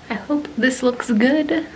I hope this looks good.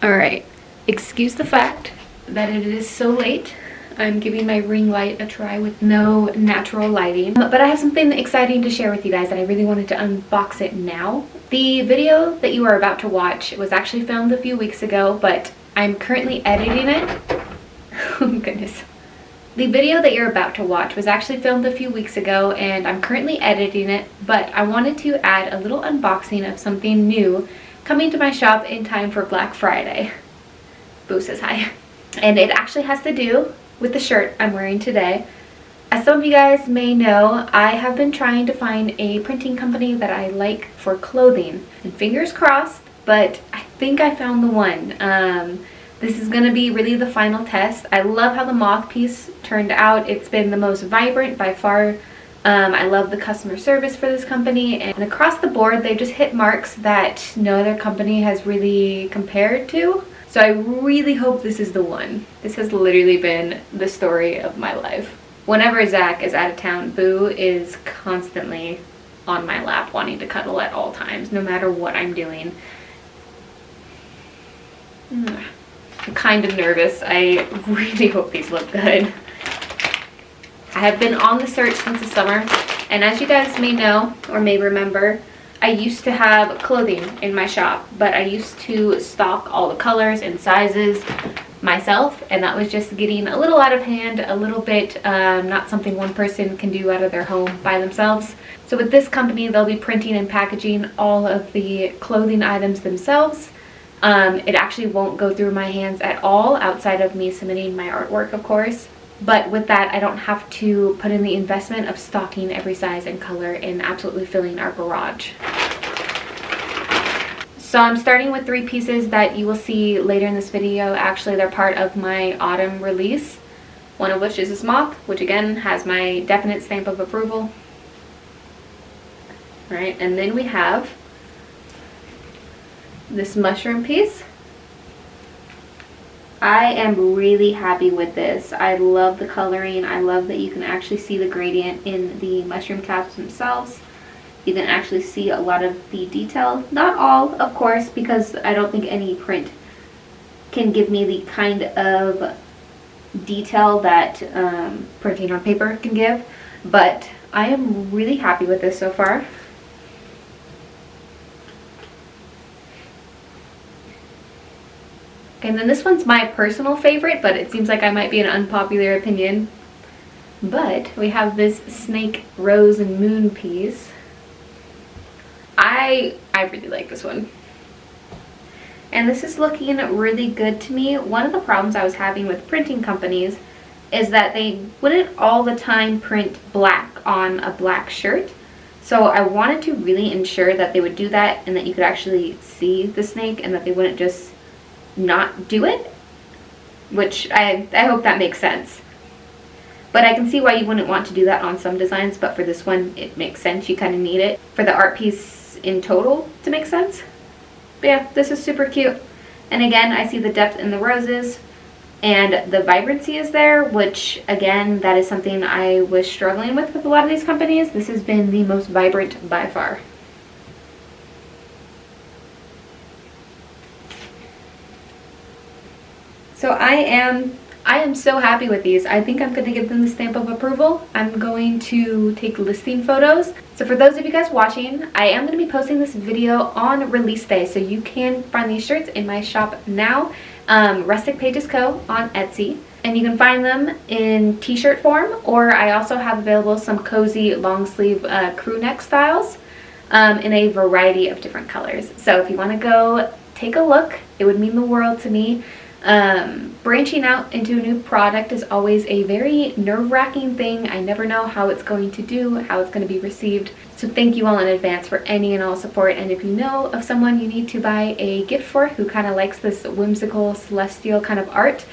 Alright, excuse the fact that it is so late. I'm giving my ring light a try with no natural lighting. But I have something exciting to share with you guys and I really wanted to unbox it now. The video that you are about to watch was actually filmed a few weeks ago, but I'm currently editing it. Oh goodness. The video that you're about to watch was actually filmed a few weeks ago and I'm currently editing it, but I wanted to add a little unboxing of something new coming to my shop in time for Black Friday. Boo says hi. And it actually has to do with the shirt I'm wearing today. As some of you guys may know, I have been trying to find a printing company that I like for clothing. And fingers crossed, but I think I found the one. This is going to be really the final test. I love how the moth piece turned out. It's been the most vibrant by far. I love the customer service for this company, and across the board they've just hit marks that no other company has really compared to. So I really hope this is the one. This has literally been the story of my life. Whenever Zach is out of town, Boo is constantly on my lap wanting to cuddle at all times, no matter what I'm doing. I'm kind of nervous. I really hope these look good. I have been on the search since the summer, and as you guys may know or may remember, I used to have clothing in my shop, but I used to stock all the colors and sizes myself, and that was just getting a little out of hand, a little bit not something one person can do out of their home by themselves. So with this company, they'll be printing and packaging all of the clothing items themselves. It actually won't go through my hands at all outside of me submitting my artwork, of course. But with that, I don't have to put in the investment of stocking every size and color and absolutely filling our garage. So I'm starting with 3 pieces that you will see later in this video. Actually, they're part of my autumn release. One of which is this moth, which again has my definite stamp of approval. All right, and then we have this mushroom piece. I am really happy with this. I love the coloring. I love that you can actually see the gradient in the mushroom caps themselves. You can actually see a lot of the detail. Not all, of course, because I don't think any print can give me the kind of detail that printing on paper can give. But I am really happy with this so far. And then this one's my personal favorite, but it seems like I might be an unpopular opinion. But we have this snake rose and moon piece. I really like this one. And this is looking really good to me. One of the problems I was having with printing companies is that they wouldn't all the time print black on a black shirt. So I wanted to really ensure that they would do that and that you could actually see the snake and that they wouldn't just not do it, which I hope that makes sense. But I can see why you wouldn't want to do that on some designs, but for this one it makes sense. You kind of need it for the art piece in total to make sense. But yeah, this is super cute. And again, I see the depth in the roses and the vibrancy is there, which again, that is something I was struggling with a lot of these companies. This has been the most vibrant by far. So I am so happy with these. I think I'm going to give them the stamp of approval. I'm going to take listing photos. So for those of you guys watching, I am going to be posting this video on release day, so you can find these shirts in my shop now, RusticPagesCo on Etsy. And you can find them in t-shirt form, or I also have available some cozy long sleeve crew neck styles in a variety of different colors. So if you want to go take a look, it would mean the world to me. Branching out into a new product is always a very nerve-wracking thing. I never know how it's going to do, how it's going to be received. So thank you all in advance for any and all support. And if you know of someone you need to buy a gift for who kind of likes this whimsical, celestial kind of art,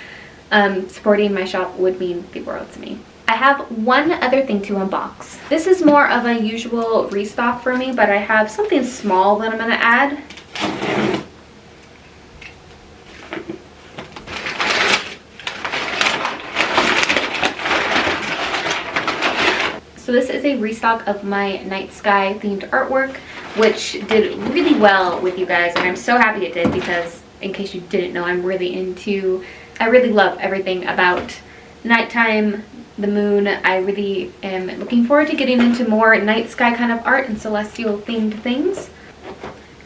supporting my shop would mean the world to me. I have one other thing to unbox. This is more of a usual restock for me, but I have something small that I'm going to add. So this is a restock of my night sky themed artwork, which did really well with you guys, and I'm so happy it did because, in case you didn't know, I really love everything about nighttime, the moon. I really am looking forward to getting into more night sky kind of art and celestial themed things.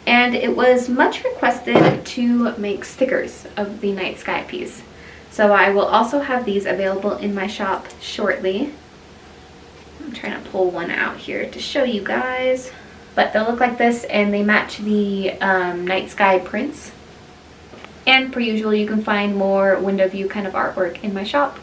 And it was much requested to make stickers of the night sky piece. So I will also have these available in my shop shortly. I'm trying to pull one out here to show you guys. But they'll look like this, and they match the night sky prints. And per usual, you can find more window view kind of artwork in my shop.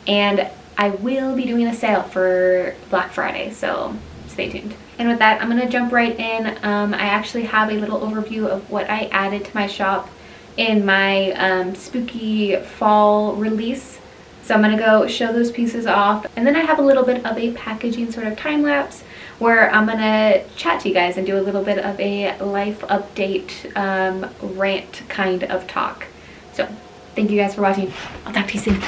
And I will be doing a sale for Black Friday, so stay tuned. And with that, I'm going to jump right in. I actually have a little overview of what I added to my shop in my spooky fall release. So I'm going to go show those pieces off. And then I have a little bit of a packaging sort of time lapse where I'm going to chat to you guys and do a little bit of a life update rant kind of talk. So thank you guys for watching. I'll talk to you soon.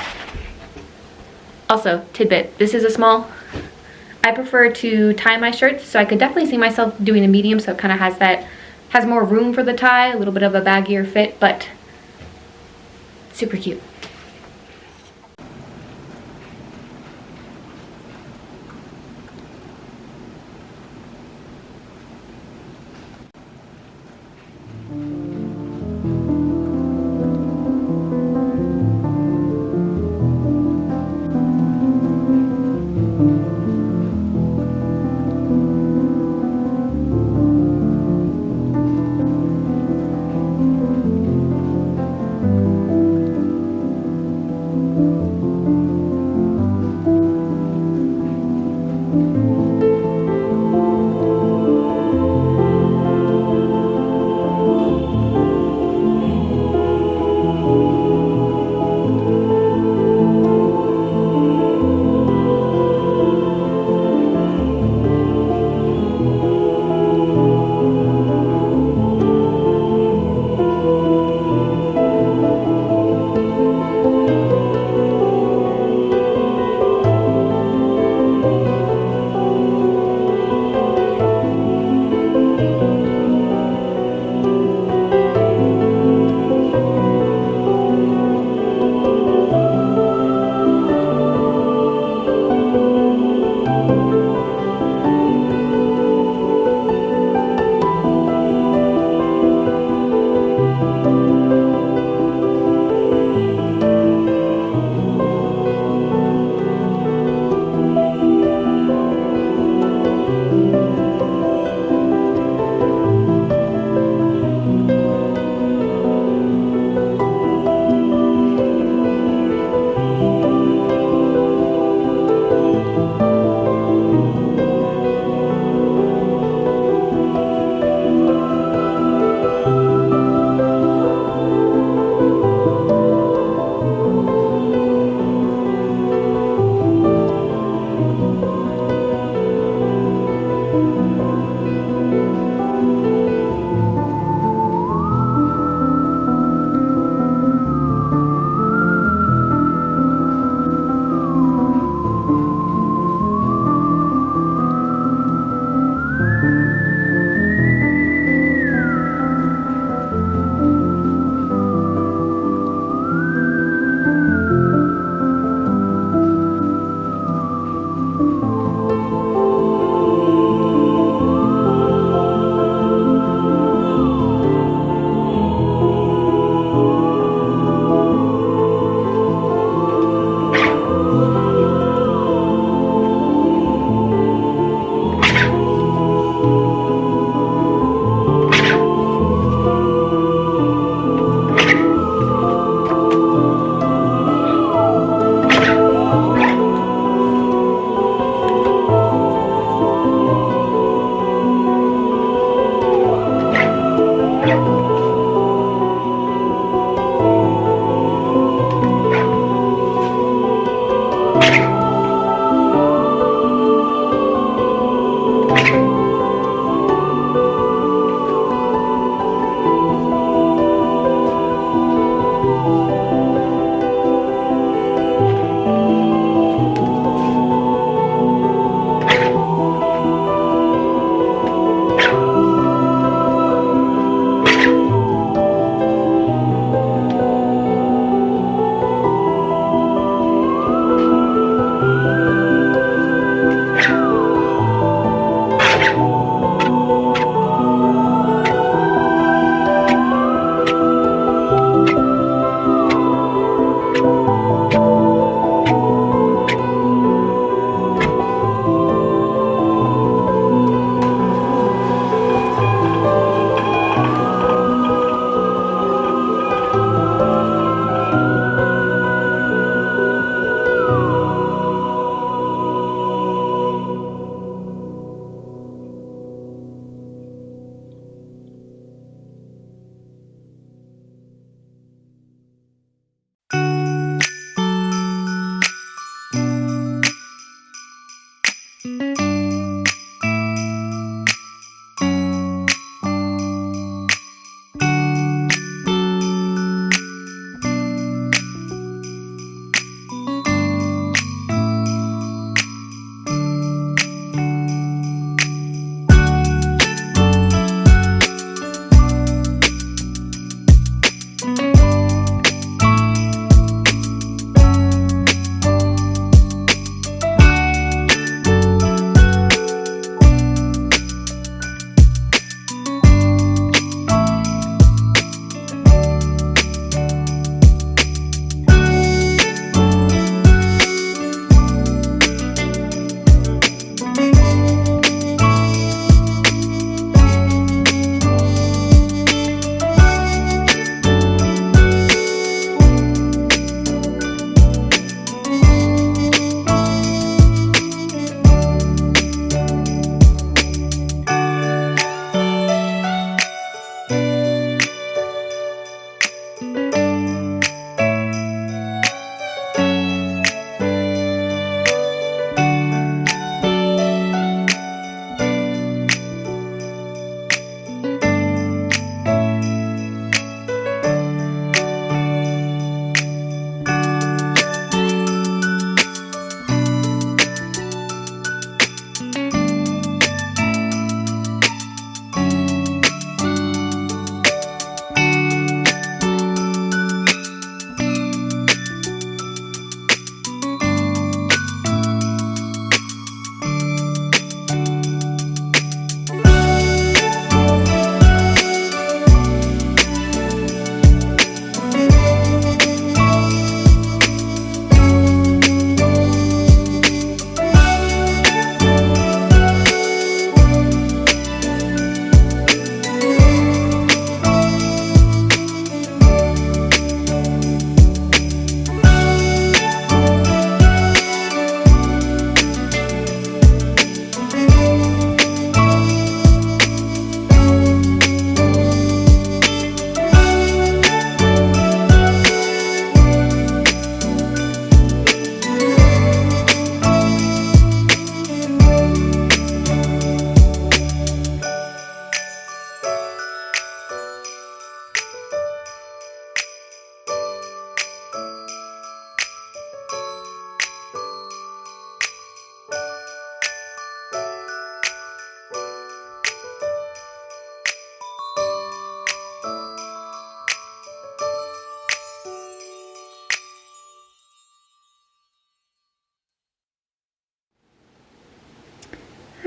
Also, tidbit, this is a small. I prefer to tie my shirts, so I could definitely see myself doing a medium, so it kind of has more room for the tie, a little bit of a baggier fit, but super cute.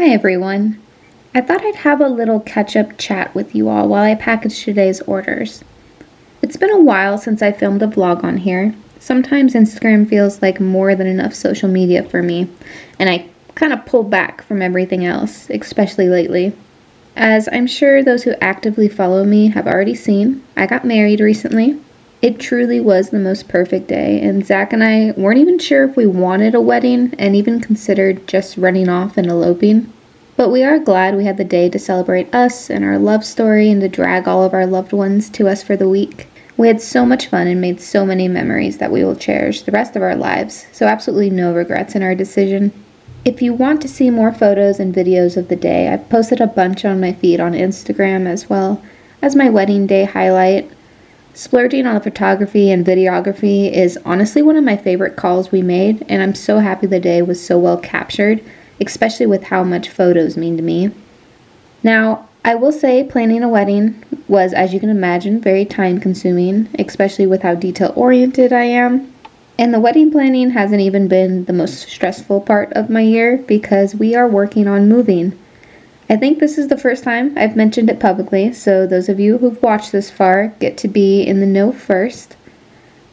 Hi everyone. I thought I'd have a little catch-up chat with you all while I package today's orders. It's been a while since I filmed a vlog on here. Sometimes Instagram feels like more than enough social media for me, and I kind of pull back from everything else, especially lately. As I'm sure those who actively follow me have already seen, I got married recently. It truly was the most perfect day, and Zach and I weren't even sure if we wanted a wedding and even considered just running off and eloping. But we are glad we had the day to celebrate us and our love story and to drag all of our loved ones to us for the week. We had so much fun and made so many memories that we will cherish the rest of our lives, so absolutely no regrets in our decision. If you want to see more photos and videos of the day, I've posted a bunch on my feed on Instagram as well as my wedding day highlight. Splurging on the photography and videography is honestly one of my favorite calls we made, and I'm so happy the day was so well captured, especially with how much photos mean to me. Now, I will say planning a wedding was, as you can imagine, very time consuming, especially with how detail oriented I am. And the wedding planning hasn't even been the most stressful part of my year because we are working on moving. I think this is the first time I've mentioned it publicly, so those of you who've watched this far get to be in the know first.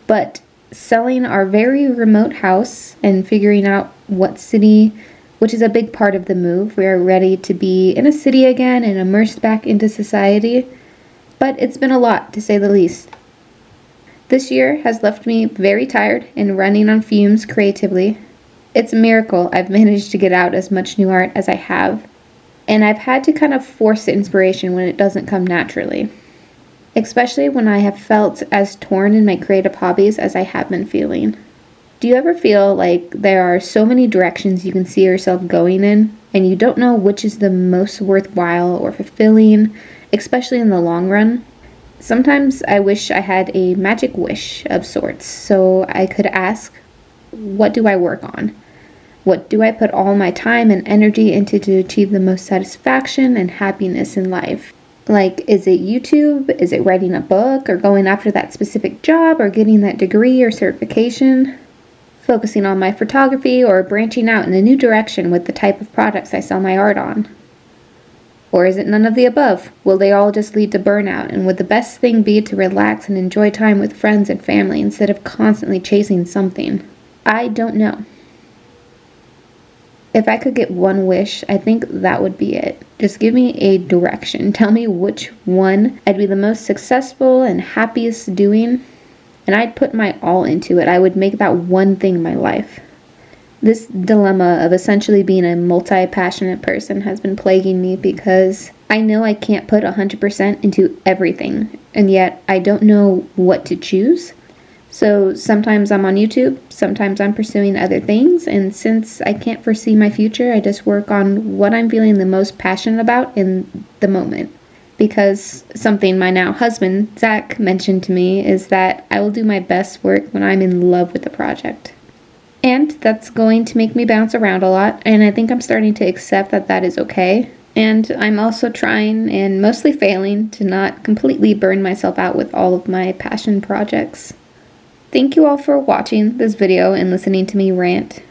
But selling our very remote house and figuring out what city, which is a big part of the move. We are ready to be in a city again and immersed back into society, but it's been a lot to say the least. This year has left me very tired and running on fumes creatively. It's a miracle I've managed to get out as much new art as I have. And I've had to kind of force the inspiration when it doesn't come naturally. Especially when I have felt as torn in my creative hobbies as I have been feeling. Do you ever feel like there are so many directions you can see yourself going in, and you don't know which is the most worthwhile or fulfilling, especially in the long run? Sometimes I wish I had a magic wish of sorts, so I could ask, what do I work on? What do I put all my time and energy into to achieve the most satisfaction and happiness in life? Like, is it YouTube? Is it writing a book? Or going after that specific job? Or getting that degree or certification? Focusing on my photography or branching out in a new direction with the type of products I sell my art on? Or is it none of the above? Will they all just lead to burnout? And would the best thing be to relax and enjoy time with friends and family instead of constantly chasing something? I don't know. If I could get one wish, I think that would be it. Just give me a direction. Tell me which one I'd be the most successful and happiest doing, and I'd put my all into it. I would make that one thing my life. This dilemma of essentially being a multi-passionate person has been plaguing me because I know I can't put 100% into everything, and yet I don't know what to choose. So sometimes I'm on YouTube, sometimes I'm pursuing other things, and since I can't foresee my future, I just work on what I'm feeling the most passionate about in the moment. Because something my now husband, Zach, mentioned to me is that I will do my best work when I'm in love with the project. And that's going to make me bounce around a lot, and I think I'm starting to accept that that is okay. And I'm also trying, and mostly failing, to not completely burn myself out with all of my passion projects. Thank you all for watching this video and listening to me rant.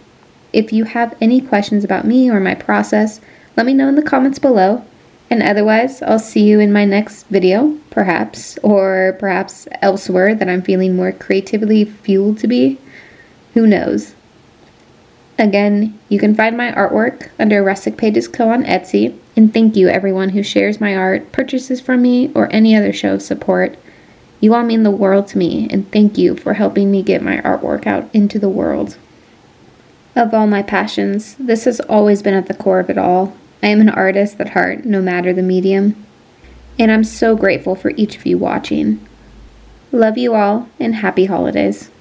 If you have any questions about me or my process, let me know in the comments below. And otherwise, I'll see you in my next video, perhaps, or perhaps elsewhere that I'm feeling more creatively fueled to be. Who knows? Again, you can find my artwork under RusticPagesCo on Etsy, and thank you everyone who shares my art, purchases from me, or any other show of support. You all mean the world to me, and thank you for helping me get my artwork out into the world. Of all my passions, this has always been at the core of it all. I am an artist at heart, no matter the medium. And I'm so grateful for each of you watching. Love you all, and happy holidays.